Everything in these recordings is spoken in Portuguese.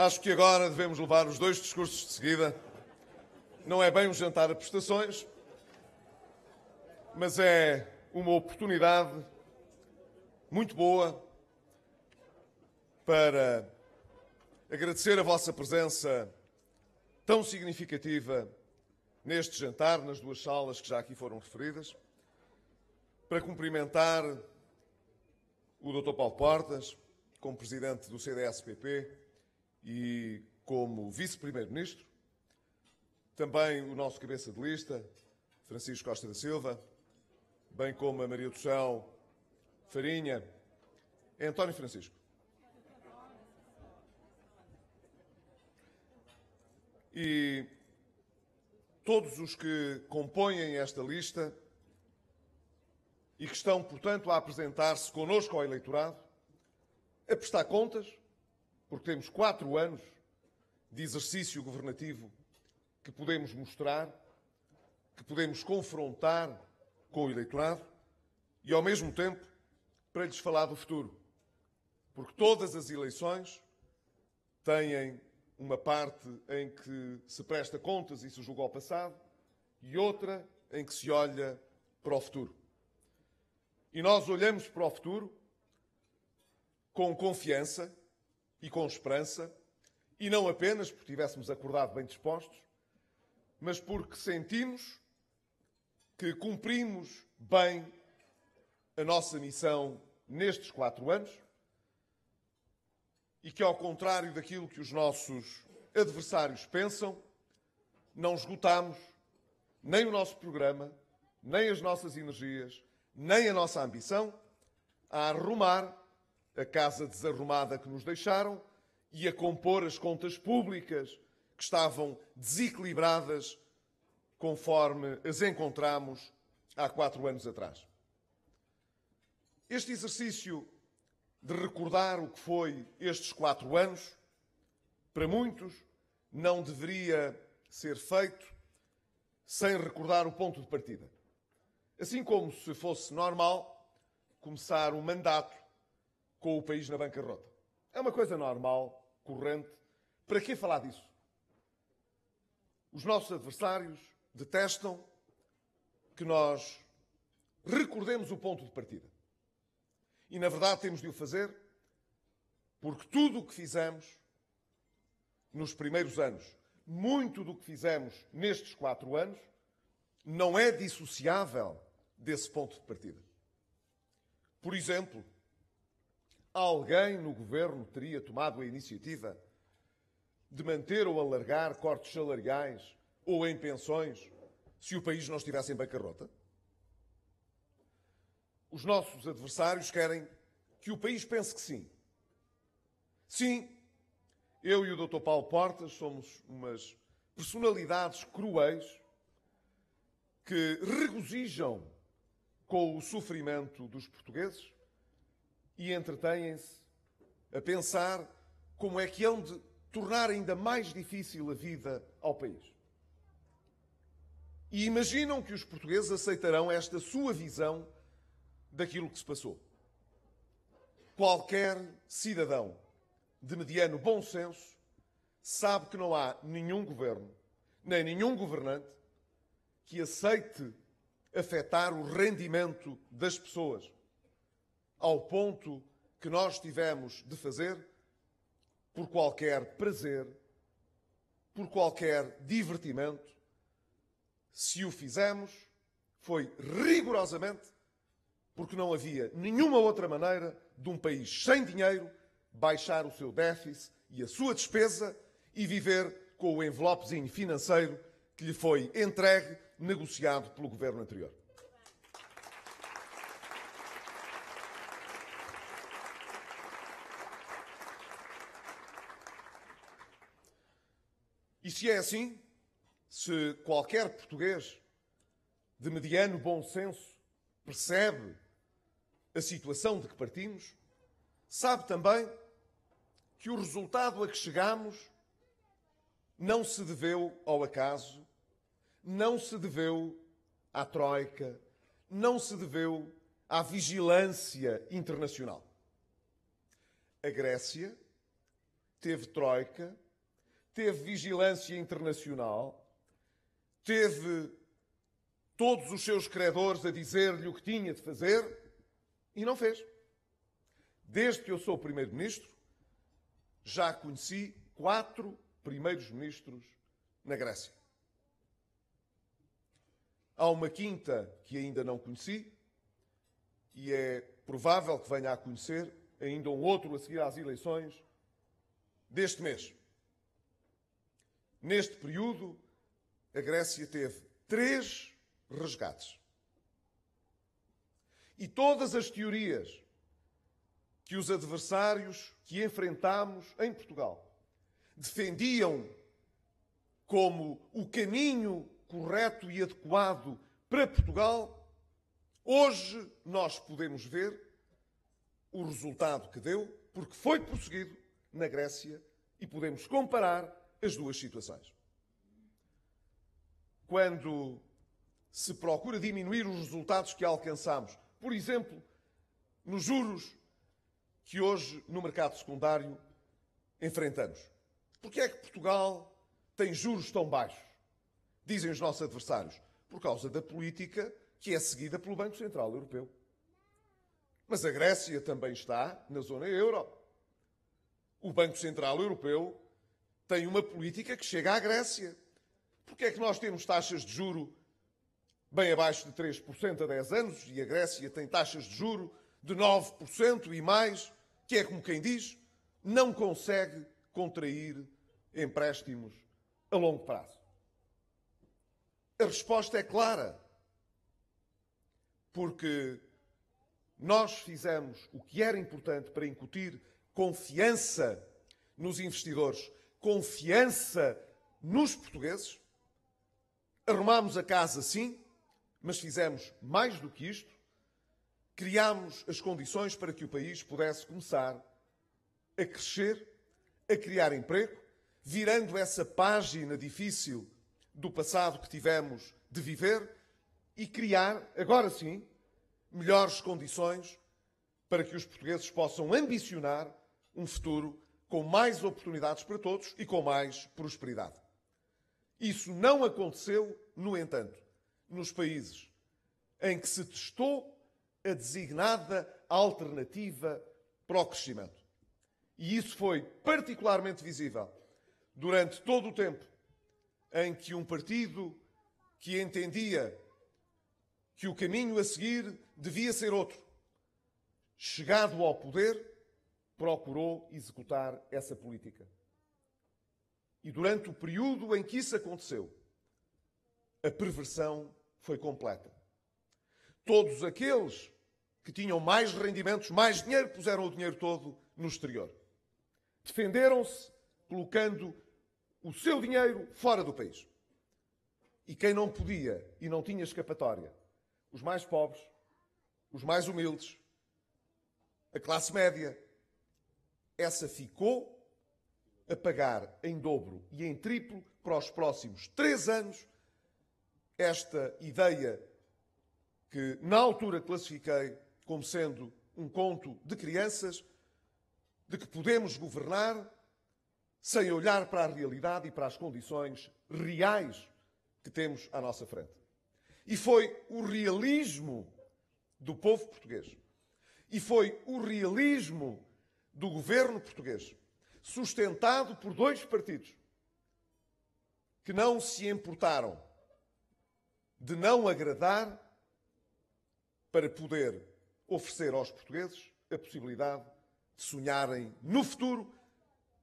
Acho que agora devemos levar os dois discursos de seguida. Não é bem um jantar a prestações, mas é uma oportunidade muito boa para agradecer a vossa presença tão significativa neste jantar, nas duas salas que já aqui foram referidas, para cumprimentar o Dr. Paulo Portas, como Presidente do CDS-PP e como Vice-Primeiro-Ministro, também o nosso cabeça de lista, Francisco Costa da Silva, bem como a Maria do Céu Farinha, António Francisco. E todos os que compõem esta lista e que estão, portanto, a apresentar-se connosco ao eleitorado, a prestar contas, porque temos 4 anos de exercício governativo que podemos mostrar, que podemos confrontar com o eleitorado e, ao mesmo tempo, para lhes falar do futuro. Porque todas as eleições têm uma parte em que se presta contas e se julga ao passado e outra em que se olha para o futuro. E nós olhamos para o futuro com confiança e com esperança, e não apenas porque tivéssemos acordado bem dispostos, mas porque sentimos que cumprimos bem a nossa missão nestes 4 anos e que, ao contrário daquilo que os nossos adversários pensam, não esgotamos nem o nosso programa, nem as nossas energias, nem a nossa ambição a arrumar a casa desarrumada que nos deixaram e a compor as contas públicas que estavam desequilibradas conforme as encontramos há 4 anos atrás. Este exercício de recordar o que foi estes 4 anos, para muitos, não deveria ser feito sem recordar o ponto de partida. Assim como se fosse normal começar um mandato com o país na bancarrota. É uma coisa normal, corrente. Para que falar disso? Os nossos adversários detestam que nós recordemos o ponto de partida. E, na verdade, temos de o fazer porque tudo o que fizemos nos primeiros anos, muito do que fizemos nestes 4 anos, não é dissociável desse ponto de partida. Por exemplo, alguém no governo teria tomado a iniciativa de manter ou alargar cortes salariais ou em pensões se o país não estivesse em bancarrota? Os nossos adversários querem que o país pense que sim. Sim, eu e o Dr. Paulo Portas somos umas personalidades cruéis que regozijam com o sofrimento dos portugueses e entretêm-se a pensar como é que hão de tornar ainda mais difícil a vida ao país. E imaginam que os portugueses aceitarão esta sua visão daquilo que se passou. Qualquer cidadão de mediano bom senso sabe que não há nenhum governo, nem nenhum governante que aceite afetar o rendimento das pessoas ao ponto que nós tivemos de fazer por qualquer prazer, por qualquer divertimento. Se o fizemos, foi rigorosamente porque não havia nenhuma outra maneira de um país sem dinheiro baixar o seu déficit e a sua despesa e viver com o envelopezinho financeiro que lhe foi entregue, negociado pelo governo anterior. E se é assim, se qualquer português de mediano bom senso percebe a situação de que partimos, sabe também que o resultado a que chegamos não se deveu ao acaso, não se deveu à Troika, não se deveu à vigilância internacional. A Grécia teve troika, teve vigilância internacional, teve todos os seus credores a dizer-lhe o que tinha de fazer e não fez. Desde que eu sou primeiro-ministro, já conheci 4 primeiros-ministros na Grécia. Há uma quinta que ainda não conheci e é provável que venha a conhecer ainda um outro a seguir às eleições deste mês. Neste período, a Grécia teve 3 resgates. E todas as teorias que os adversários que enfrentámos em Portugal defendiam como o caminho correto e adequado para Portugal, hoje nós podemos ver o resultado que deu, porque foi prosseguido na Grécia e podemos comparar as duas situações. Quando se procura diminuir os resultados que alcançamos, por exemplo, nos juros que hoje no mercado secundário enfrentamos. Porque é que Portugal tem juros tão baixos? Dizem os nossos adversários. Por causa da política que é seguida pelo Banco Central Europeu. Mas a Grécia também está na zona euro. O Banco Central Europeu tem uma política que chega à Grécia. Porque é que nós temos taxas de juro bem abaixo de 3% a 10 anos e a Grécia tem taxas de juro de 9% e mais, que é como quem diz, não consegue contrair empréstimos a longo prazo? A resposta é clara. Porque nós fizemos o que era importante para incutir confiança nos investidores, confiança nos portugueses. Arrumámos a casa, sim, mas fizemos mais do que isto. Criámos as condições para que o país pudesse começar a crescer, a criar emprego, virando essa página difícil do passado que tivemos de viver e criar, agora sim, melhores condições para que os portugueses possam ambicionar um futuro com mais oportunidades para todos e com mais prosperidade. Isso não aconteceu, no entanto, nos países em que se testou a designada alternativa para o crescimento. E isso foi particularmente visível durante todo o tempo em que um partido que entendia que o caminho a seguir devia ser outro, chegado ao poder, procurou executar essa política. E durante o período em que isso aconteceu, a perversão foi completa. Todos aqueles que tinham mais rendimentos, mais dinheiro, puseram o dinheiro todo no exterior. Defenderam-se colocando o seu dinheiro fora do país. E quem não podia e não tinha escapatória, os mais pobres, os mais humildes, a classe média, essa ficou a pagar em dobro e em triplo para os próximos 3 anos esta ideia que na altura classifiquei como sendo um conto de crianças, de que podemos governar sem olhar para a realidade e para as condições reais que temos à nossa frente. E foi o realismo do povo português, e foi o realismo do governo português, sustentado por 2 partidos que não se importaram de não agradar para poder oferecer aos portugueses a possibilidade de sonharem no futuro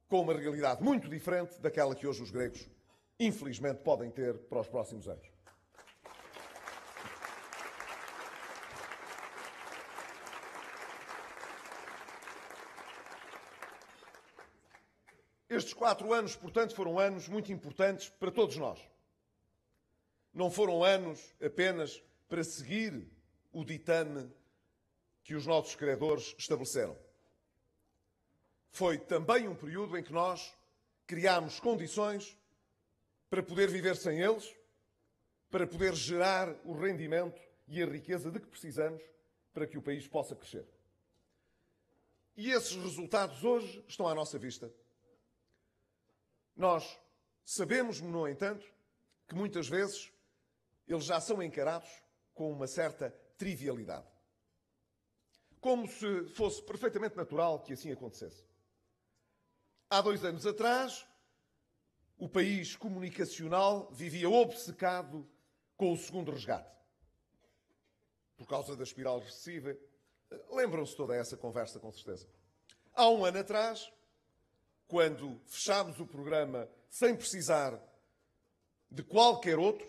com uma realidade muito diferente daquela que hoje os gregos, infelizmente, podem ter para os próximos anos. Estes 4 anos, portanto, foram anos muito importantes para todos nós. Não foram anos apenas para seguir o ditame que os nossos credores estabeleceram. Foi também um período em que nós criámos condições para poder viver sem eles, para poder gerar o rendimento e a riqueza de que precisamos para que o país possa crescer. E esses resultados hoje estão à nossa vista. Nós sabemos, no entanto, que muitas vezes eles já são encarados com uma certa trivialidade. Como se fosse perfeitamente natural que assim acontecesse. Há 2 anos atrás, o país comunicacional vivia obcecado com o segundo resgate. Por causa da espiral recessiva. Lembram-se toda essa conversa, com certeza. Há 1 ano atrás, quando fechámos o programa sem precisar de qualquer outro,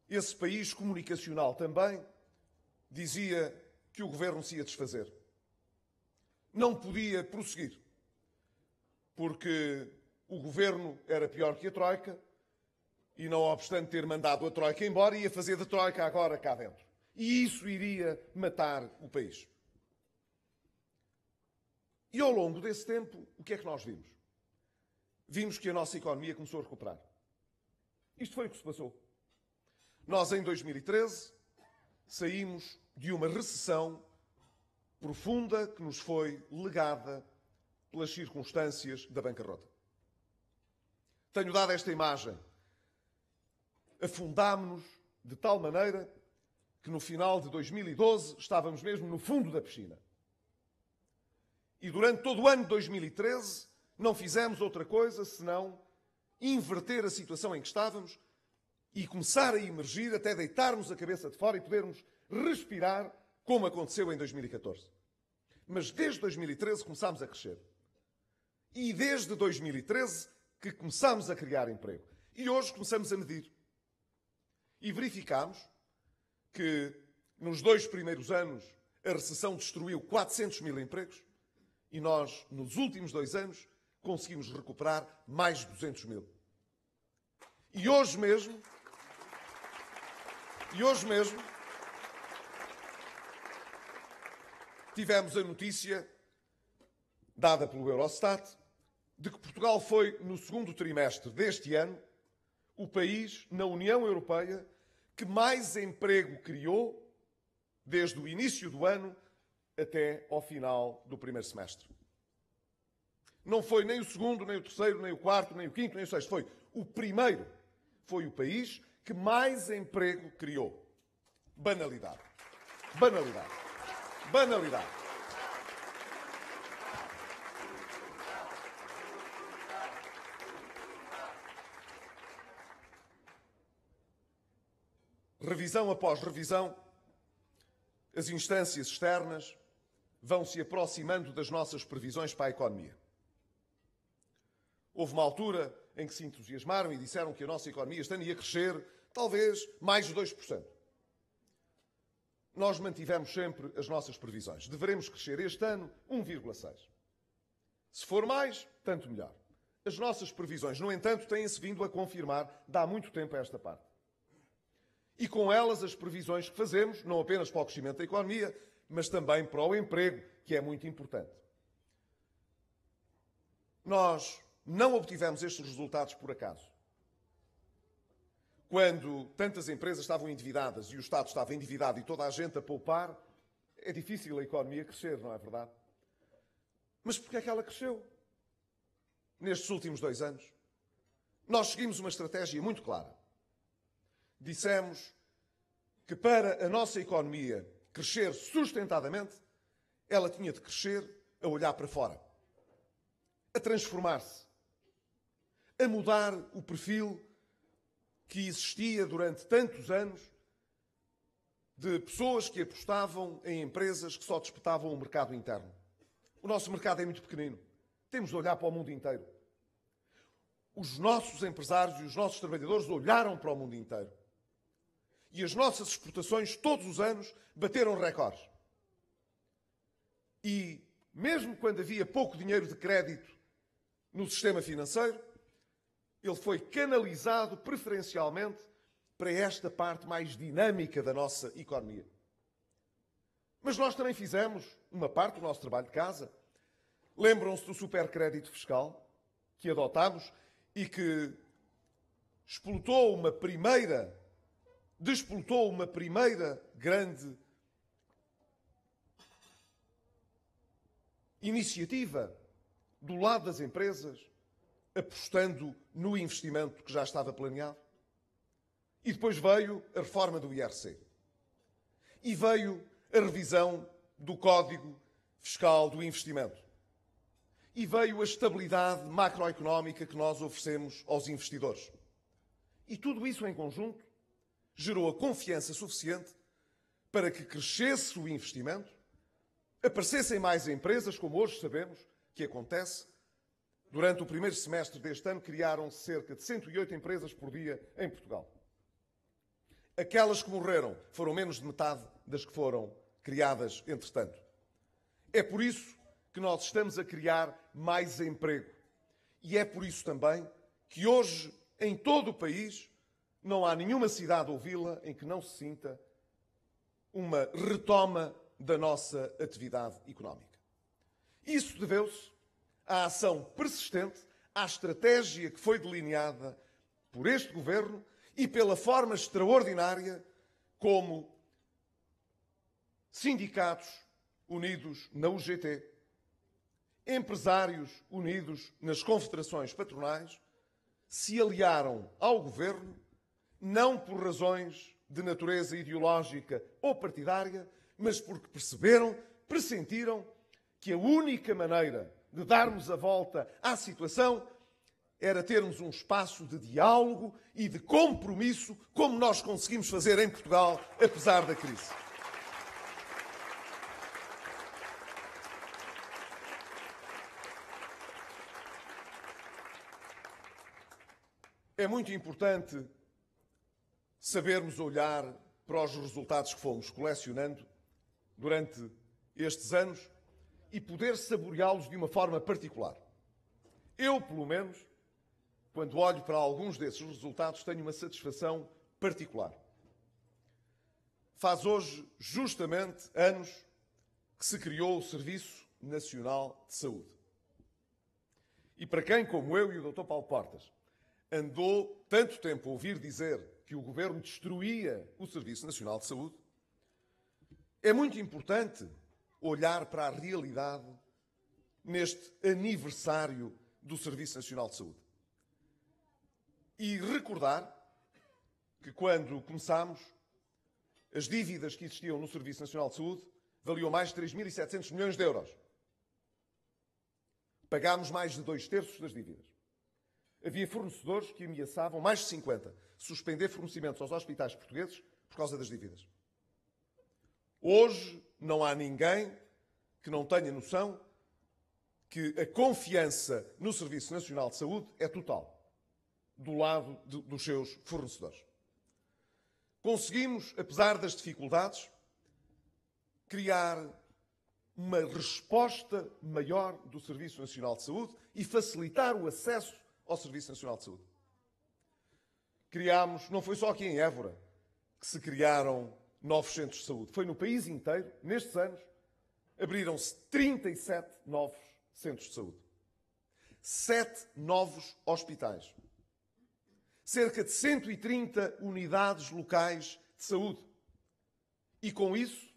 esse país comunicacional também dizia que o governo se ia desfazer. Não podia prosseguir, porque o governo era pior que a Troika e, não obstante ter mandado a Troika embora, ia fazer da Troika agora cá dentro. E isso iria matar o país. E ao longo desse tempo, o que é que nós vimos? Vimos que a nossa economia começou a recuperar. Isto foi o que se passou. Nós, em 2013, saímos de uma recessão profunda que nos foi legada pelas circunstâncias da bancarrota. Tenho dado esta imagem. Afundámo-nos de tal maneira que no final de 2012 estávamos mesmo no fundo da piscina. E durante todo o ano de 2013 não fizemos outra coisa senão inverter a situação em que estávamos e começar a emergir até deitarmos a cabeça de fora e podermos respirar, como aconteceu em 2014. Mas desde 2013 começámos a crescer. E desde 2013 que começámos a criar emprego. E hoje começamos a medir. E verificámos que nos 2 primeiros anos a recessão destruiu 400 mil empregos e nós, nos últimos 2 anos, conseguimos recuperar mais de 200 mil. E hoje mesmo, tivemos a notícia, dada pelo Eurostat, de que Portugal foi, no 2º trimestre deste ano, o país na União Europeia que mais emprego criou desde o início do ano até ao final do 1º semestre. Não foi nem o 2º, nem o 3º, nem o 4º, nem o 5º, nem o 6º. Foi o primeiro. Foi o país que mais emprego criou. Banalidade. Banalidade. Banalidade. Revisão após revisão, as instâncias externas vão se aproximando das nossas previsões para a economia. Houve uma altura em que se entusiasmaram e disseram que a nossa economia este ano ia crescer talvez mais de 2%. Nós mantivemos sempre as nossas previsões. Deveremos crescer este ano 1,6%. Se for mais, tanto melhor. As nossas previsões, no entanto, têm-se vindo a confirmar de há muito tempo a esta parte. E com elas as previsões que fazemos, não apenas para o crescimento da economia, mas também para o emprego, que é muito importante. Nós não obtivemos estes resultados por acaso. Quando tantas empresas estavam endividadas e o Estado estava endividado e toda a gente a poupar, é difícil a economia crescer, não é verdade? Mas porquê é que ela cresceu? Nestes últimos 2 anos. Nós seguimos uma estratégia muito clara. Dissemos que para a nossa economia crescer sustentadamente, ela tinha de crescer a olhar para fora, a transformar-se, a mudar o perfil que existia durante tantos anos de pessoas que apostavam em empresas que só disputavam o mercado interno. O nosso mercado é muito pequenino. Temos de olhar para o mundo inteiro. Os nossos empresários e os nossos trabalhadores olharam para o mundo inteiro. E as nossas exportações, todos os anos, bateram recordes. E, mesmo quando havia pouco dinheiro de crédito no sistema financeiro, ele foi canalizado preferencialmente para esta parte mais dinâmica da nossa economia. Mas nós também fizemos uma parte do nosso trabalho de casa. Lembram-se do supercrédito fiscal que adotámos e que despoltou uma primeira grande iniciativa do lado das empresas apostando no investimento que já estava planeado. E depois veio a reforma do IRC. E veio a revisão do Código Fiscal do Investimento. E veio a estabilidade macroeconómica que nós oferecemos aos investidores. E tudo isso em conjunto gerou a confiança suficiente para que crescesse o investimento, aparecessem mais empresas, como hoje sabemos que acontece. Durante o primeiro semestre deste ano, criaram-se cerca de 108 empresas por dia em Portugal. Aquelas que morreram foram menos de metade das que foram criadas entretanto. É por isso que nós estamos a criar mais emprego. E é por isso também que hoje, em todo o país, não há nenhuma cidade ou vila em que não se sinta uma retoma da nossa atividade económica. Isso deveu-se à ação persistente, à estratégia que foi delineada por este Governo e pela forma extraordinária como sindicatos unidos na UGT, empresários unidos nas confederações patronais, se aliaram ao Governo, não por razões de natureza ideológica ou partidária, mas porque perceberam, pressentiram que a única maneira de darmos a volta à situação era termos um espaço de diálogo e de compromisso, como nós conseguimos fazer em Portugal, apesar da crise. É muito importante sabermos olhar para os resultados que fomos colecionando durante estes anos e poder saboreá-los de uma forma particular. Eu, pelo menos, quando olho para alguns desses resultados, tenho uma satisfação particular. Faz hoje, justamente, anos que se criou o Serviço Nacional de Saúde. E para quem, como eu e o Dr. Paulo Portas, andou tanto tempo a ouvir dizer que o Governo destruía o Serviço Nacional de Saúde, é muito importante olhar para a realidade neste aniversário do Serviço Nacional de Saúde. E recordar que quando começámos, as dívidas que existiam no Serviço Nacional de Saúde valiam mais de 3.700 milhões de euros. Pagámos mais de 2/3 das dívidas. Havia fornecedores que ameaçavam, mais de 50, suspender fornecimentos aos hospitais portugueses por causa das dívidas. Hoje não há ninguém que não tenha noção que a confiança no Serviço Nacional de Saúde é total, do lado dos seus fornecedores. Conseguimos, apesar das dificuldades, criar uma resposta maior do Serviço Nacional de Saúde e facilitar o acesso ao Serviço Nacional de Saúde. Criámos, não foi só aqui em Évora que se criaram novos centros de saúde, foi no país inteiro, nestes anos, abriram-se 37 novos centros de saúde, 7 novos hospitais, cerca de 130 unidades locais de saúde. E com isso,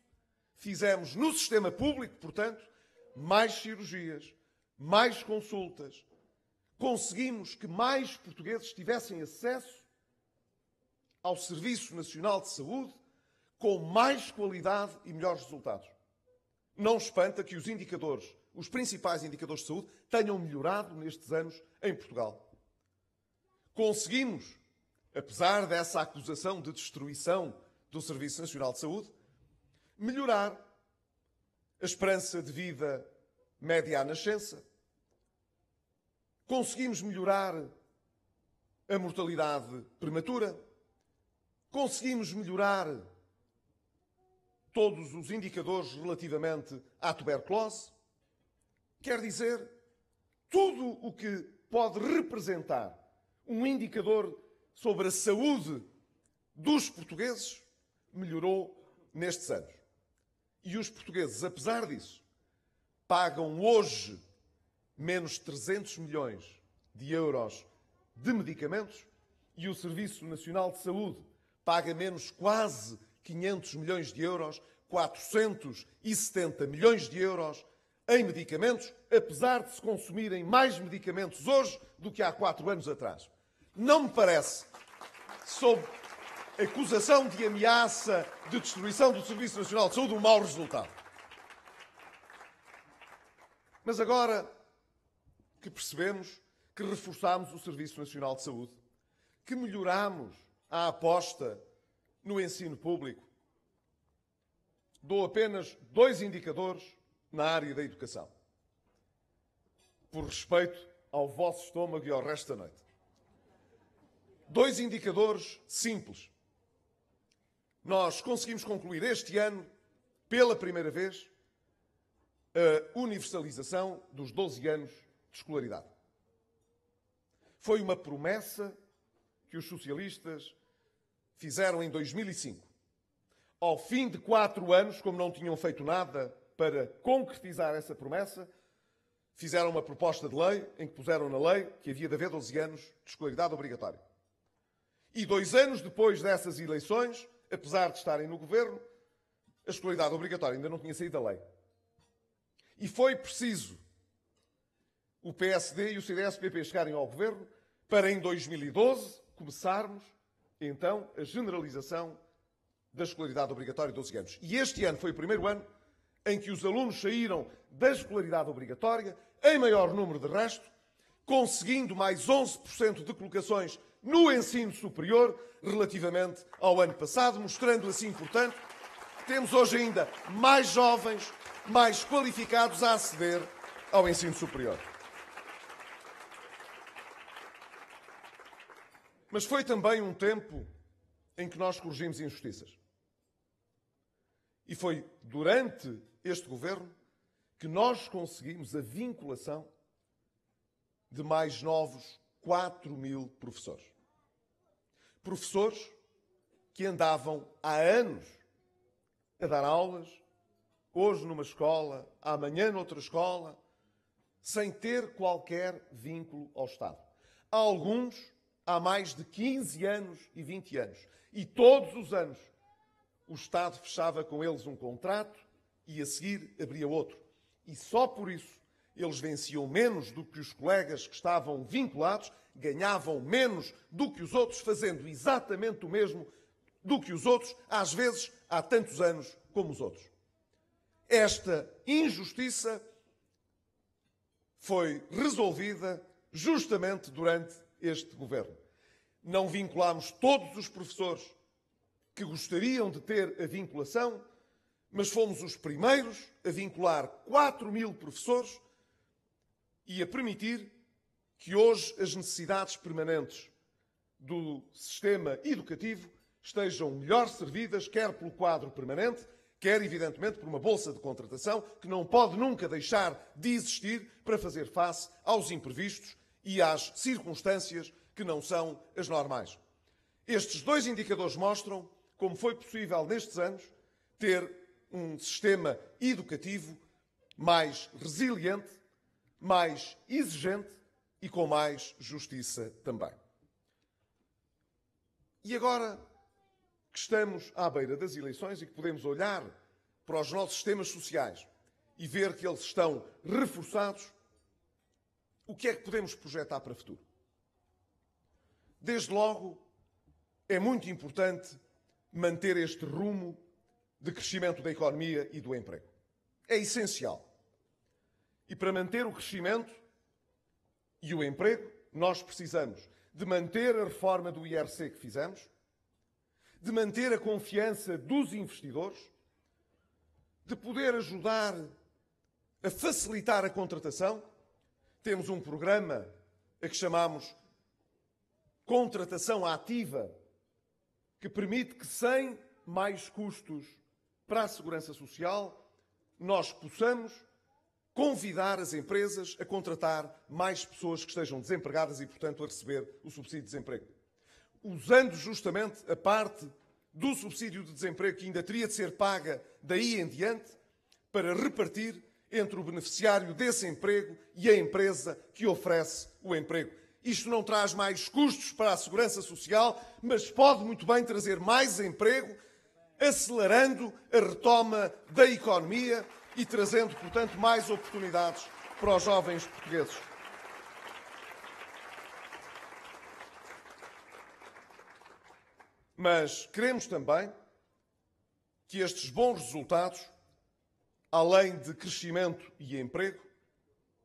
fizemos no sistema público, portanto, mais cirurgias, mais consultas. Conseguimos que mais portugueses tivessem acesso ao Serviço Nacional de Saúde com mais qualidade e melhores resultados. Não espanta que os indicadores, os principais indicadores de saúde, tenham melhorado nestes anos em Portugal. Conseguimos, apesar dessa acusação de destruição do Serviço Nacional de Saúde, melhorar a esperança de vida média à nascença. Conseguimos melhorar a mortalidade prematura. Conseguimos melhorar todos os indicadores relativamente à tuberculose. Quer dizer, tudo o que pode representar um indicador sobre a saúde dos portugueses melhorou nestes anos. E os portugueses, apesar disso, pagam hoje menos 300 milhões de euros de medicamentos e o Serviço Nacional de Saúde paga menos quase 500 milhões de euros, 470 milhões de euros em medicamentos, apesar de se consumirem mais medicamentos hoje do que há 4 anos atrás. Não me parece, sob acusação de ameaça de destruição do Serviço Nacional de Saúde, um mau resultado. Mas agora que percebemos que reforçámos o Serviço Nacional de Saúde, que melhorámos a aposta no ensino público, dou apenas 2 indicadores na área da educação, por respeito ao vosso estômago e ao resto da noite. 2 indicadores simples. Nós conseguimos concluir este ano, pela primeira vez, a universalização dos 12 anos de escolaridade. Foi uma promessa que os socialistas fizeram em 2005. Ao fim de 4 anos, como não tinham feito nada para concretizar essa promessa, fizeram uma proposta de lei em que puseram na lei que havia de haver 12 anos de escolaridade obrigatória. E 2 anos depois dessas eleições, apesar de estarem no governo, a escolaridade obrigatória ainda não tinha saído da lei. E foi preciso o PSD e o CDS-PP chegarem ao governo para, em 2012, começarmos, então, a generalização da escolaridade obrigatória de 12 anos. E este ano foi o primeiro ano em que os alunos saíram da escolaridade obrigatória, em maior número de resto, conseguindo mais 11% de colocações no ensino superior relativamente ao ano passado, mostrando assim, portanto, que temos hoje ainda mais jovens, mais qualificados a aceder ao ensino superior. Mas foi também um tempo em que nós corrigimos injustiças. E foi durante este governo que nós conseguimos a vinculação de mais novos 4.000 professores. Professores que andavam há anos a dar aulas, hoje numa escola, amanhã noutra escola, sem ter qualquer vínculo ao Estado. Há alguns há mais de 15 anos e 20 anos. E todos os anos o Estado fechava com eles um contrato e a seguir abria outro. E só por isso eles venciam menos do que os colegas que estavam vinculados, ganhavam menos do que os outros, fazendo exatamente o mesmo do que os outros, às vezes há tantos anos como os outros. Esta injustiça foi resolvida justamente durante este governo. Não vinculámos todos os professores que gostariam de ter a vinculação, mas fomos os primeiros a vincular 4.000 professores e a permitir que hoje as necessidades permanentes do sistema educativo estejam melhor servidas, quer pelo quadro permanente, quer, evidentemente, por uma bolsa de contratação que não pode nunca deixar de existir para fazer face aos imprevistos e às circunstâncias que não são as normais. Estes 2 indicadores mostram como foi possível, nestes anos, ter um sistema educativo mais resiliente, mais exigente e com mais justiça também. E agora que estamos à beira das eleições e que podemos olhar para os nossos sistemas sociais e ver que eles estão reforçados, o que é que podemos projetar para o futuro? Desde logo, é muito importante manter este rumo de crescimento da economia e do emprego. É essencial. E para manter o crescimento e o emprego, nós precisamos de manter a reforma do IRC que fizemos, de manter a confiança dos investidores, de poder ajudar a facilitar a contratação. Temos um programa a que chamamos Contratação Ativa, que permite que, sem mais custos para a Segurança Social, nós possamos convidar as empresas a contratar mais pessoas que estejam desempregadas e, portanto, a receber o subsídio de desemprego. Usando justamente a parte do subsídio de desemprego que ainda teria de ser paga daí em diante, para repartir entre o beneficiário desse emprego e a empresa que oferece o emprego. Isto não traz mais custos para a Segurança Social, mas pode muito bem trazer mais emprego, acelerando a retoma da economia e trazendo, portanto, mais oportunidades para os jovens portugueses. Mas queremos também que estes bons resultados, além de crescimento e emprego,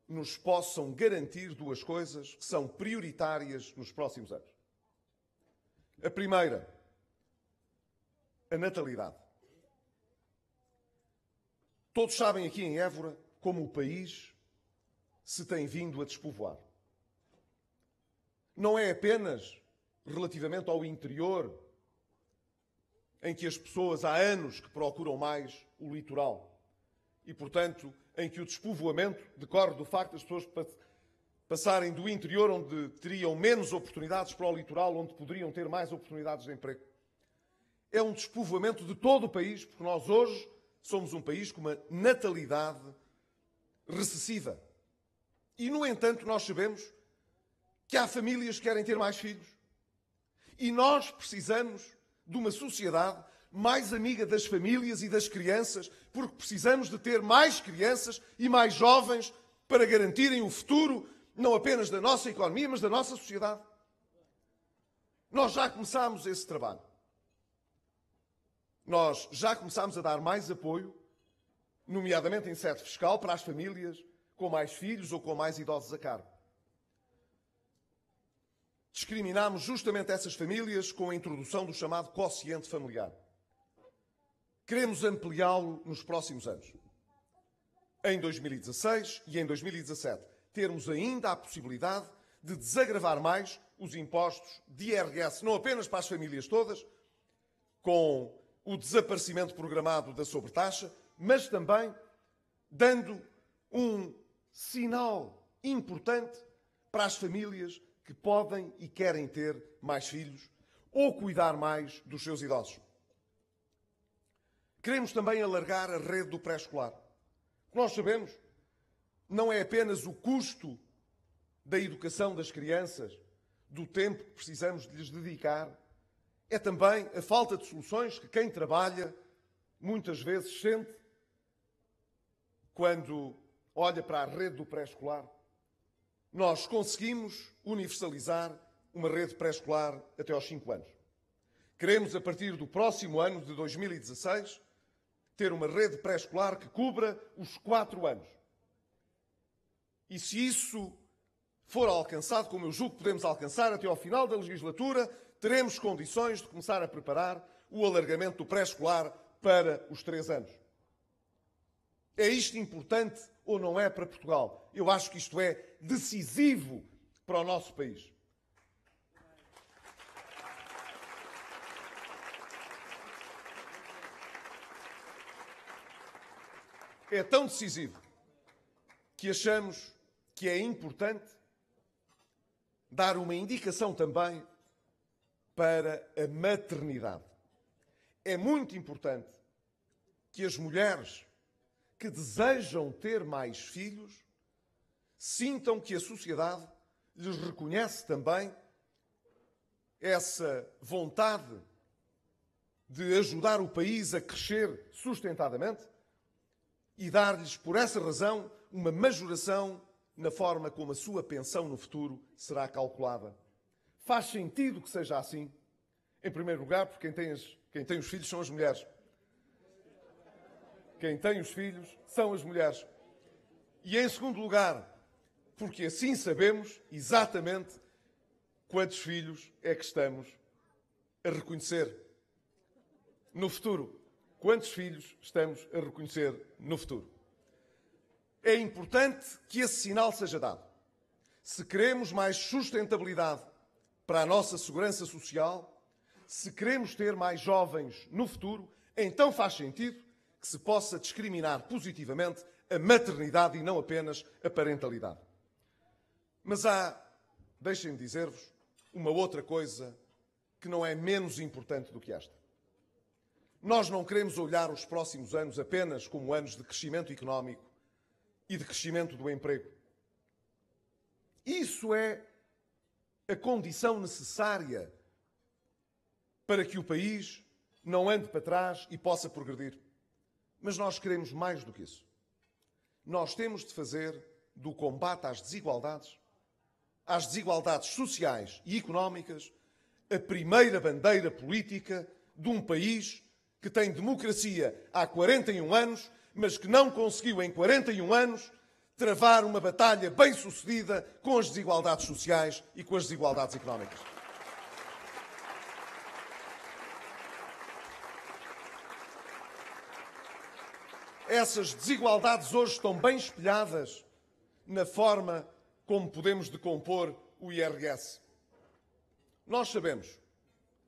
nos possam garantir duas coisas que são prioritárias nos próximos anos. A primeira, a natalidade. Todos sabem aqui em Évora como o país se tem vindo a despovoar. Não é apenas relativamente ao interior, em que as pessoas há anos que procuram mais o litoral e, portanto, em que o despovoamento decorre do facto das pessoas passarem do interior, onde teriam menos oportunidades, para o litoral, onde poderiam ter mais oportunidades de emprego. É um despovoamento de todo o país, porque nós hoje somos um país com uma natalidade recessiva. E, no entanto, nós sabemos que há famílias que querem ter mais filhos. E nós precisamos de uma sociedade mais amiga das famílias e das crianças, porque precisamos de ter mais crianças e mais jovens para garantirem o futuro, não apenas da nossa economia, mas da nossa sociedade. Nós já começámos esse trabalho. Nós já começámos a dar mais apoio, nomeadamente em sede fiscal, para as famílias com mais filhos ou com mais idosos a cargo. Discriminámos justamente essas famílias com a introdução do chamado quociente familiar. Queremos ampliá-lo nos próximos anos. Em 2016 e em 2017, termos ainda a possibilidade de desagravar mais os impostos de IRS, não apenas para as famílias todas, com o desaparecimento programado da sobretaxa, mas também dando um sinal importante para as famílias que podem e querem ter mais filhos ou cuidar mais dos seus idosos. Queremos também alargar a rede do pré-escolar. Nós sabemos, não é apenas o custo da educação das crianças, do tempo que precisamos de lhes dedicar, é também a falta de soluções que quem trabalha muitas vezes sente quando olha para a rede do pré-escolar. Nós conseguimos universalizar uma rede pré-escolar até aos 5 anos. Queremos, a partir do próximo ano de 2016, ter uma rede pré-escolar que cubra os 4 anos. E se isso for alcançado, como eu julgo que podemos alcançar até ao final da legislatura, teremos condições de começar a preparar o alargamento do pré-escolar para os 3 anos. É isto importante ou não é para Portugal? Eu acho que isto é decisivo para o nosso país. É tão decisivo que achamos que é importante dar uma indicação também para a maternidade. É muito importante que as mulheres que desejam ter mais filhos sintam que a sociedade lhes reconhece também essa vontade de ajudar o país a crescer sustentadamente e dar-lhes, por essa razão, uma majoração na forma como a sua pensão no futuro será calculada. Faz sentido que seja assim. Em primeiro lugar, porque quem tem os filhos são as mulheres. Quem tem os filhos são as mulheres. E em segundo lugar, porque assim sabemos exatamente quantos filhos é que estamos a reconhecer no futuro. Quantos filhos estamos a reconhecer no futuro. É importante que esse sinal seja dado. Se queremos mais sustentabilidade para a nossa segurança social, se queremos ter mais jovens no futuro, então faz sentido que se possa discriminar positivamente a maternidade e não apenas a parentalidade. Mas há, deixem-me dizer-vos, uma outra coisa que não é menos importante do que esta. Nós não queremos olhar os próximos anos apenas como anos de crescimento económico e de crescimento do emprego. Isso é a condição necessária para que o país não ande para trás e possa progredir. Mas nós queremos mais do que isso. nós temos de fazer do combate às desigualdades sociais e económicas, a primeira bandeira política de um país que tem democracia há 41 anos, mas que não conseguiu em 41 anos travar uma batalha bem-sucedida com as desigualdades sociais e com as desigualdades económicas. Essas desigualdades hoje estão bem espelhadas na forma como podemos decompor o IRS. Nós sabemos,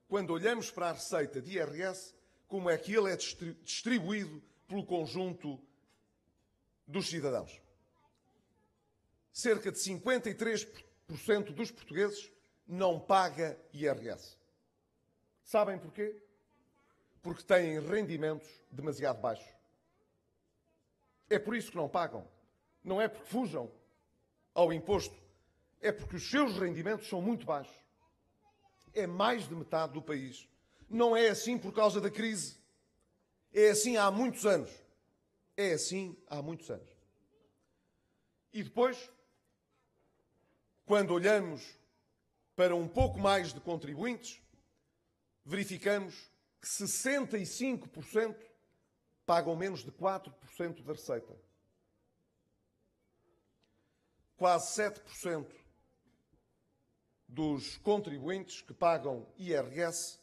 quando olhamos para a receita de IRS, como é que ele é distribuído pelo conjunto dos cidadãos. Cerca de 53% dos portugueses não paga IRS. Sabem porquê? Porque têm rendimentos demasiado baixos. É por isso que não pagam. Não é porque fujam ao imposto. É porque os seus rendimentos são muito baixos. É mais de metade do país. Não é assim por causa da crise. É assim há muitos anos. É assim há muitos anos. E depois, quando olhamos para um pouco mais de contribuintes, verificamos que 65% pagam menos de 4% da receita. Quase 7% dos contribuintes que pagam IRS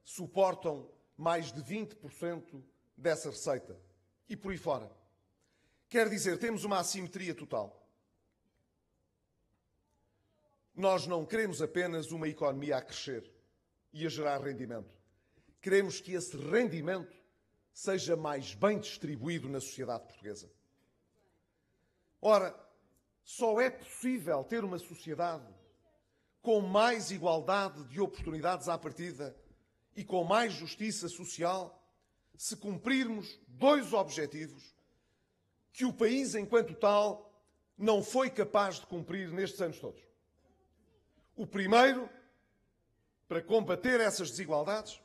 suportam mais de 20% dessa receita. E por aí fora. Quer dizer, temos uma assimetria total. Nós não queremos apenas uma economia a crescer e a gerar rendimento. Queremos que esse rendimento seja mais bem distribuído na sociedade portuguesa. Ora, só é possível ter uma sociedade com mais igualdade de oportunidades à partida e com mais justiça social se cumprirmos dois objetivos que o país, enquanto tal, não foi capaz de cumprir nestes anos todos. O primeiro, para combater essas desigualdades,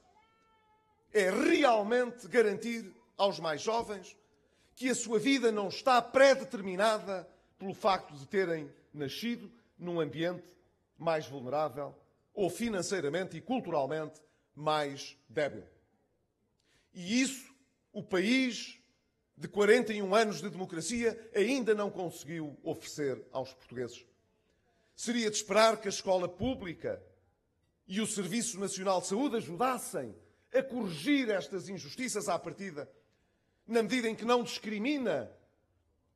é realmente garantir aos mais jovens que a sua vida não está pré-determinada pelo facto de terem nascido num ambiente mais vulnerável ou financeiramente e culturalmente mais débil. E isso o país de 41 anos de democracia ainda não conseguiu oferecer aos portugueses. Seria de esperar que a escola pública e o Serviço Nacional de Saúde ajudassem a corrigir estas injustiças à partida, na medida em que não discrimina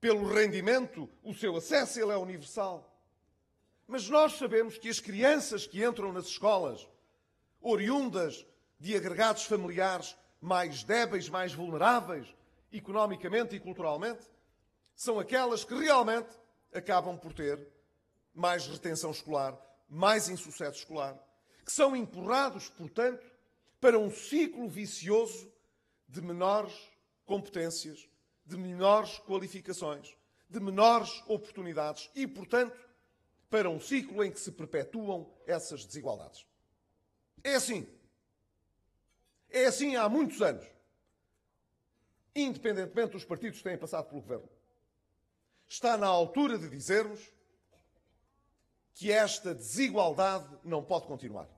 pelo rendimento o seu acesso, ele é universal. Mas nós sabemos que as crianças que entram nas escolas, oriundas de agregados familiares mais débeis, mais vulneráveis, economicamente e culturalmente, são aquelas que realmente acabam por ter mais retenção escolar, mais insucesso escolar, que são empurrados, portanto, para um ciclo vicioso de menores competências, de menores qualificações, de menores oportunidades e, portanto, para um ciclo em que se perpetuam essas desigualdades. É assim. É assim há muitos anos. Independentemente dos partidos que têm passado pelo governo. Está na altura de dizermos que esta desigualdade não pode continuar.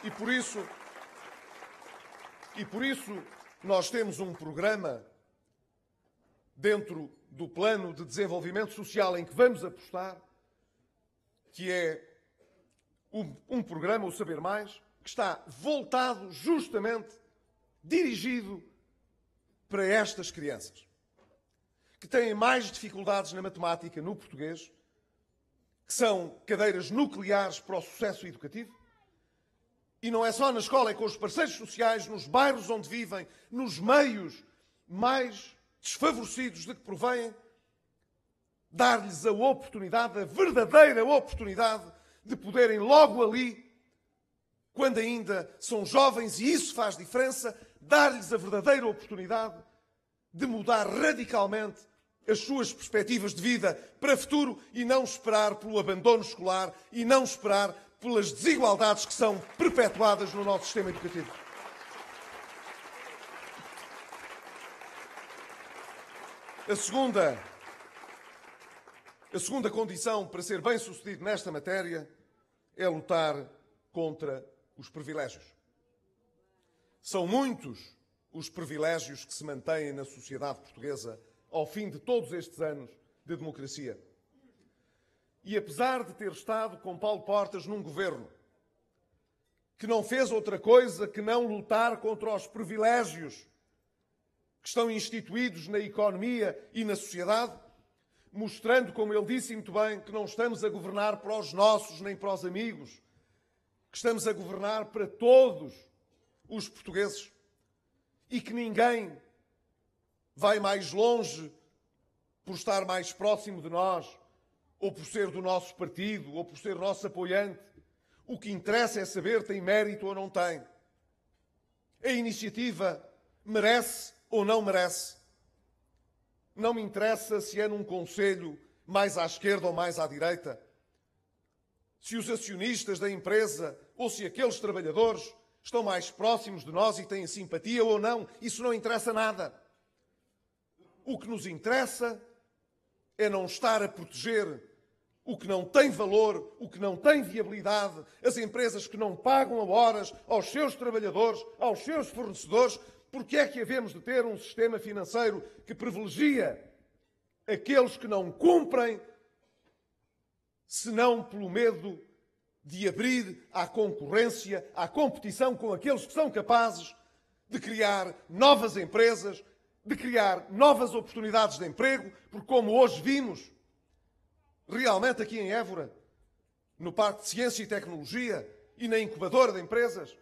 E por isso nós temos um programa dentro do Plano de Desenvolvimento Social em que vamos apostar, que é um programa, o Saber Mais, que está voltado justamente, dirigido para estas crianças, que têm mais dificuldades na matemática, no português, que são cadeiras nucleares para o sucesso educativo. E não é só na escola, é com os parceiros sociais, nos bairros onde vivem, nos meios mais desfavorecidos de que provêm, dar-lhes a oportunidade, a verdadeira oportunidade de poderem logo ali, quando ainda são jovens, e isso faz diferença, dar-lhes a verdadeira oportunidade de mudar radicalmente as suas perspectivas de vida para o futuro e não esperar pelo abandono escolar e não esperar pelas desigualdades que são perpetuadas no nosso sistema educativo. A segunda condição para ser bem-sucedido nesta matéria é lutar contra os privilégios. São muitos os privilégios que se mantêm na sociedade portuguesa ao fim de todos estes anos de democracia. E apesar de ter estado com Paulo Portas num governo que não fez outra coisa que não lutar contra os privilégios que estão instituídos na economia e na sociedade, mostrando, como ele disse muito bem, que não estamos a governar para os nossos nem para os amigos, que estamos a governar para todos os portugueses e que ninguém vai mais longe por estar mais próximo de nós, ou por ser do nosso partido, ou por ser nosso apoiante. O que interessa é saber tem mérito ou não tem. A iniciativa merece ou não merece. Não me interessa se é num conselho mais à esquerda ou mais à direita, se os acionistas da empresa ou se aqueles trabalhadores estão mais próximos de nós e têm simpatia ou não. Isso não interessa nada. O que nos interessa é não estar a proteger o que não tem valor, o que não tem viabilidade, as empresas que não pagam a horas aos seus trabalhadores, aos seus fornecedores. Porque é que havemos de ter um sistema financeiro que privilegia aqueles que não cumprem, senão pelo medo de abrir à concorrência, à competição com aqueles que são capazes de criar novas empresas, de criar novas oportunidades de emprego, porque como hoje vimos, realmente aqui em Évora, no Parque de Ciência e Tecnologia e na incubadora de empresas,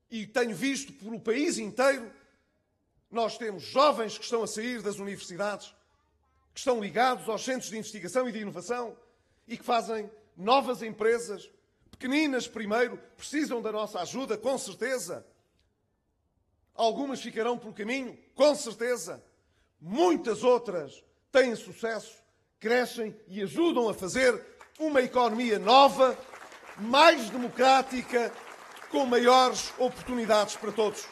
e tenho visto pelo país inteiro, nós temos jovens que estão a sair das universidades, que estão ligados aos centros de investigação e de inovação e que fazem novas empresas, pequeninas primeiro, precisam da nossa ajuda, com certeza. Algumas ficarão pelo caminho, com certeza. Muitas outras têm sucesso, crescem e ajudam a fazer uma economia nova, mais democrática, com maiores oportunidades para todos.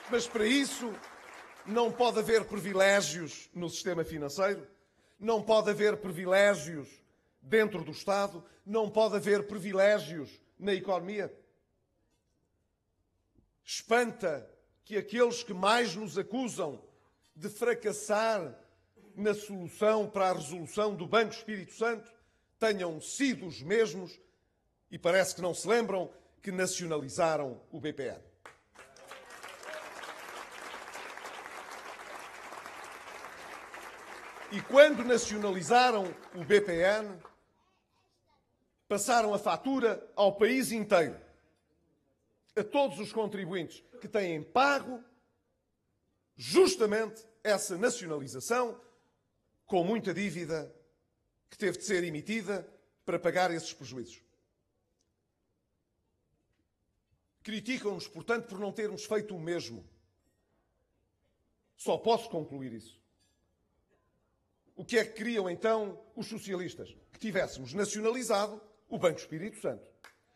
Mas para isso não pode haver privilégios no sistema financeiro, não pode haver privilégios dentro do Estado, não pode haver privilégios na economia. Espanta que aqueles que mais nos acusam de fracassar na solução para a resolução do Banco Espírito Santo tenham sido os mesmos, e parece que não se lembram, que nacionalizaram o BPN. E quando nacionalizaram o BPN, passaram a fatura ao país inteiro, a todos os contribuintes que têm pago justamente essa nacionalização, com muita dívida que teve de ser emitida para pagar esses prejuízos. Criticam-nos, portanto, por não termos feito o mesmo. Só posso concluir isso. O que é que queriam, então, os socialistas? Que tivéssemos nacionalizado o Banco Espírito Santo.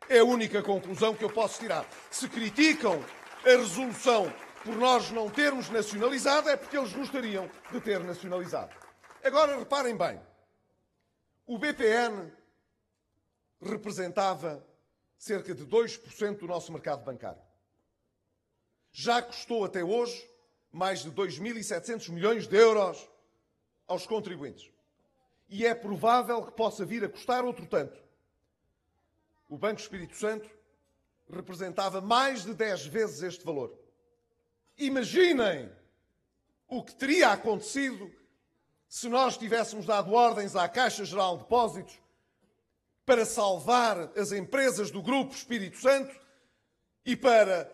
É a única conclusão que eu posso tirar. Se criticam a resolução por nós não termos nacionalizado, é porque eles gostariam de ter nacionalizado. Agora, reparem bem. O BPN representava cerca de 2% do nosso mercado bancário. Já custou até hoje mais de 2.700 milhões de euros aos contribuintes. E é provável que possa vir a custar outro tanto. O Banco Espírito Santo representava mais de 10 vezes este valor. Imaginem o que teria acontecido se nós tivéssemos dado ordens à Caixa Geral de Depósitos para salvar as empresas do Grupo Espírito Santo e para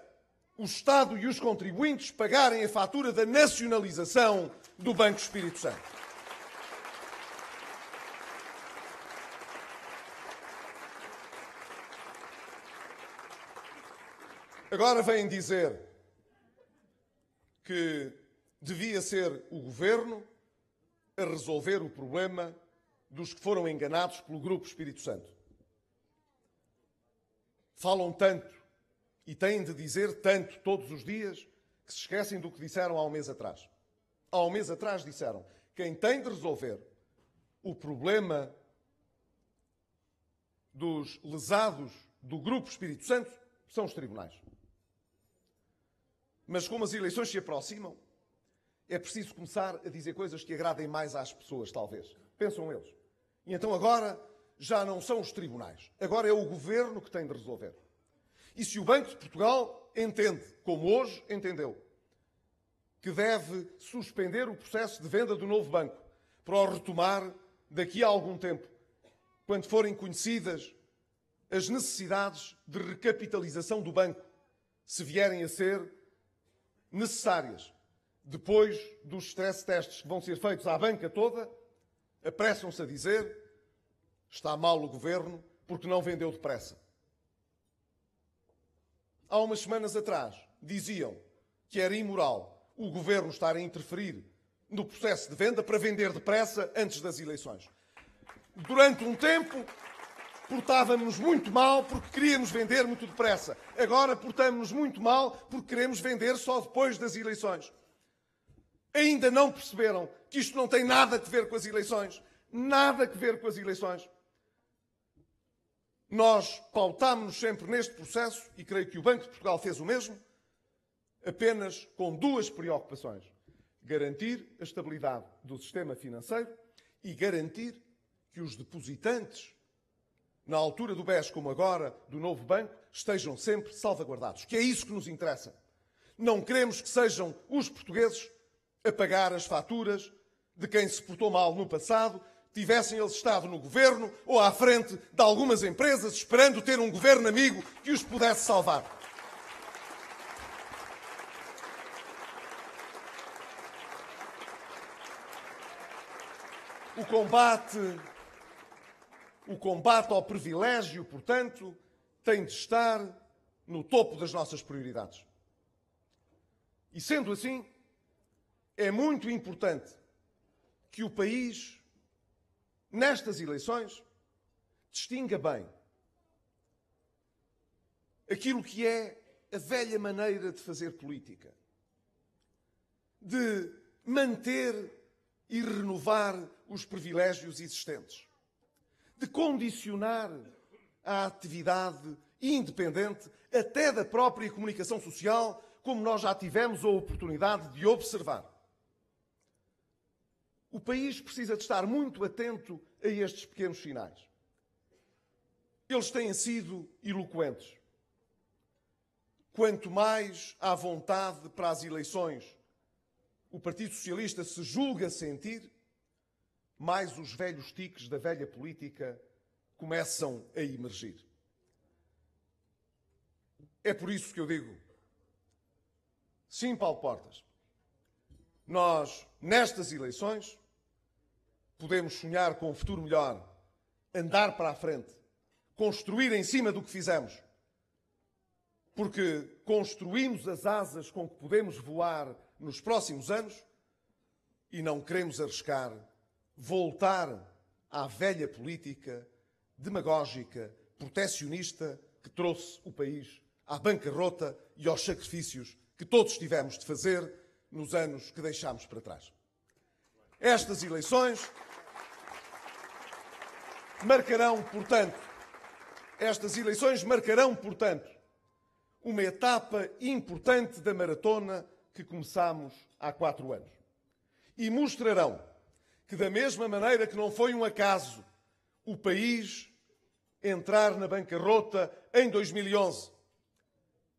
o Estado e os contribuintes pagarem a fatura da nacionalização do Banco Espírito Santo. Agora vêm dizer que devia ser o Governo a resolver o problema dos que foram enganados pelo Grupo Espírito Santo. Falam tanto e têm de dizer tanto todos os dias que se esquecem do que disseram há um mês atrás. Há um mês atrás disseram: quem tem de resolver o problema dos lesados do Grupo Espírito Santo são os tribunais. Mas como as eleições se aproximam, é preciso começar a dizer coisas que agradem mais às pessoas, talvez. Pensam eles. E então agora já não são os tribunais. Agora é o Governo que tem de resolver. E se o Banco de Portugal entende, como hoje entendeu, que deve suspender o processo de venda do novo banco para o retomar daqui a algum tempo, quando forem conhecidas as necessidades de recapitalização do banco, se vierem a ser necessárias, depois dos stress tests que vão ser feitos à banca toda, apressam-se a dizer: está mal o Governo porque não vendeu depressa. Há umas semanas atrás diziam que era imoral o Governo estar a interferir no processo de venda para vender depressa antes das eleições. Durante um tempo portávamos muito mal porque queríamos vender muito depressa. Agora portamos-nos muito mal porque queremos vender só depois das eleições. Ainda não perceberam que isto não tem nada a ver com as eleições. Nada a ver com as eleições. Nós pautámos-nos sempre neste processo, e creio que o Banco de Portugal fez o mesmo, apenas com duas preocupações: garantir a estabilidade do sistema financeiro e garantir que os depositantes, na altura do BES como agora do novo banco, estejam sempre salvaguardados. Que é isso que nos interessa. Não queremos que sejam os portugueses a pagar as faturas de quem se portou mal no passado, tivessem eles estado no governo ou à frente de algumas empresas, esperando ter um governo amigo que os pudesse salvar. O combate ao privilégio, portanto, tem de estar no topo das nossas prioridades. E sendo assim, é muito importante que o país, nestas eleições, distinga bem aquilo que é a velha maneira de fazer política, de manter e renovar os privilégios existentes, de condicionar a atividade independente até da própria comunicação social, como nós já tivemos a oportunidade de observar. O país precisa de estar muito atento a estes pequenos sinais. Eles têm sido eloquentes. Quanto mais à vontade para as eleições o Partido Socialista se julga sentir, mais os velhos tiques da velha política começam a emergir. É por isso que eu digo: sim, Paulo Portas, nós, nestas eleições, podemos sonhar com um futuro melhor, andar para a frente, construir em cima do que fizemos, porque construímos as asas com que podemos voar nos próximos anos e não queremos arriscar voltar à velha política demagógica, protecionista, que trouxe o país à bancarrota e aos sacrifícios que todos tivemos de fazer nos anos que deixámos para trás. Estas eleições marcarão, portanto, uma etapa importante da maratona que começámos há 4 anos. E mostrarão que, da mesma maneira que não foi um acaso o país entrar na bancarrota em 2011,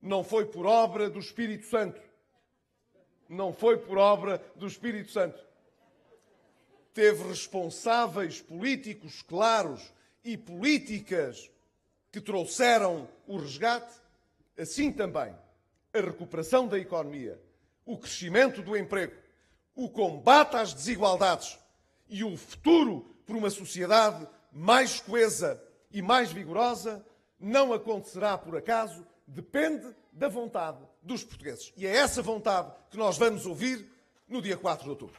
não foi por obra do Espírito Santo. Não foi por obra do Espírito Santo. Teve responsáveis políticos claros e políticas que trouxeram o resgate, assim também a recuperação da economia, o crescimento do emprego, o combate às desigualdades e o futuro por uma sociedade mais coesa e mais vigorosa não acontecerá por acaso, depende da vontade dos portugueses. E é essa vontade que nós vamos ouvir no dia 4 de outubro.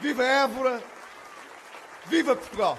Viva Évora! Viva Portugal!